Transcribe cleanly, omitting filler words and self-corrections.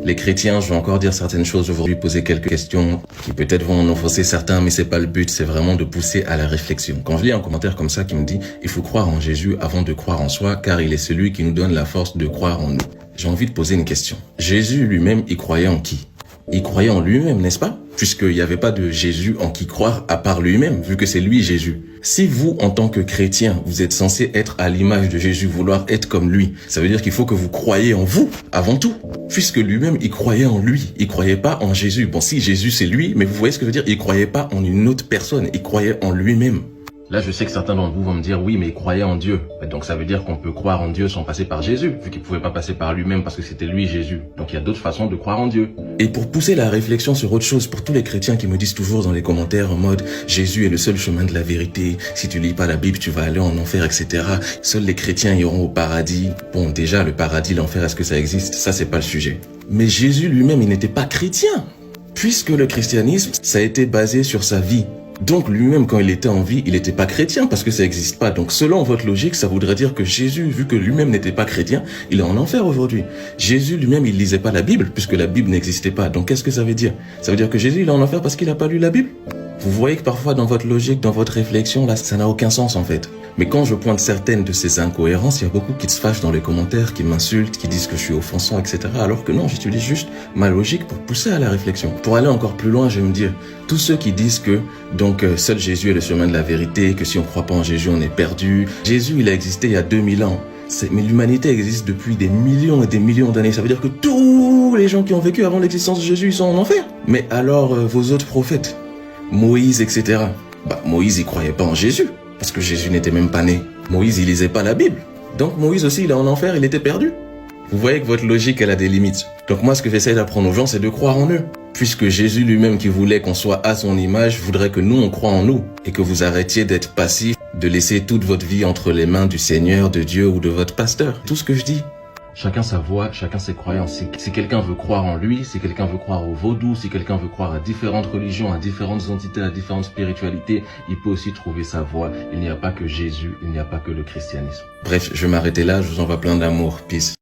Les chrétiens, je vais encore dire certaines choses aujourd'hui, poser quelques questions qui peut-être vont en offenser certains, mais c'est pas le but, c'est vraiment de pousser à la réflexion. Quand je lis un commentaire comme ça qui me dit « Il faut croire en Jésus avant de croire en soi, car il est celui qui nous donne la force de croire en nous », j'ai envie de poser une question. Jésus lui-même, il croyait en qui? Il croyait en lui-même, n'est-ce pas? Puisqu'il n'y avait pas de Jésus en qui croire à part lui-même, vu que c'est lui Jésus. Si vous, en tant que chrétien, vous êtes censé être à l'image de Jésus, vouloir être comme lui, ça veut dire qu'il faut que vous croyez en vous, avant tout. Puisque lui-même, il croyait en lui, il croyait pas en Jésus. Bon, si Jésus c'est lui, mais vous voyez ce que je veux dire? Il croyait pas en une autre personne, il croyait en lui-même. Là, je sais que certains d'entre vous vont me dire, oui, mais il croyait en Dieu. Donc, ça veut dire qu'on peut croire en Dieu sans passer par Jésus, vu qu'il pouvait pas passer par lui-même parce que c'était lui, Jésus. Donc, il y a d'autres façons de croire en Dieu. Et pour pousser la réflexion sur autre chose, pour tous les chrétiens qui me disent toujours dans les commentaires en mode, Jésus est le seul chemin de la vérité. Si tu lis pas la Bible, tu vas aller en enfer, etc. Seuls les chrétiens iront au paradis. Bon, déjà, le paradis, l'enfer, est-ce que ça existe? Ça, c'est pas le sujet. Mais Jésus lui-même, il n'était pas chrétien. Puisque le christianisme, ça a été basé sur sa vie. Donc lui-même, quand il était en vie, il n'était pas chrétien parce que ça n'existe pas. Donc selon votre logique, ça voudrait dire que Jésus, vu que lui-même n'était pas chrétien, il est en enfer aujourd'hui. Jésus lui-même, il lisait pas la Bible puisque la Bible n'existait pas. Donc qu'est-ce que ça veut dire? Ça veut dire que Jésus, il est en enfer parce qu'il n'a pas lu la Bible? Vous voyez que parfois dans votre logique, dans votre réflexion, là, ça n'a aucun sens en fait. Mais quand je pointe certaines de ces incohérences, il y a beaucoup qui se fâchent dans les commentaires, qui m'insultent, qui disent que je suis offensant, etc. Alors que non, j'utilise juste ma logique pour pousser à la réflexion. Pour aller encore plus loin, je vais me dire, tous ceux qui disent que donc seul Jésus est le chemin de la vérité, que si on ne croit pas en Jésus, on est perdu. Jésus, il a existé il y a 2000 ans. Mais l'humanité existe depuis des millions et des millions d'années. Ça veut dire que tous les gens qui ont vécu avant l'existence de Jésus, ils sont en enfer. Mais alors, vos autres prophètes, Moïse, etc. Moïse, il croyait pas en Jésus. Parce que Jésus n'était même pas né. Moïse, il lisait pas la Bible. Donc Moïse aussi, il est en enfer, il était perdu. Vous voyez que votre logique, elle a des limites. Donc moi, ce que j'essaie d'apprendre aux gens, c'est de croire en eux. Puisque Jésus lui-même, qui voulait qu'on soit à son image, voudrait que nous, on croit en nous. Et que vous arrêtiez d'être passif, de laisser toute votre vie entre les mains du Seigneur, de Dieu ou de votre pasteur. Tout ce que je dis. Chacun sa voix, chacun ses croyances. Si quelqu'un veut croire en lui, si quelqu'un veut croire au vaudou, si quelqu'un veut croire à différentes religions, à différentes entités, à différentes spiritualités, il peut aussi trouver sa voie. Il n'y a pas que Jésus, il n'y a pas que le christianisme. Bref, je vais m'arrêter là, je vous envoie plein d'amour. Peace.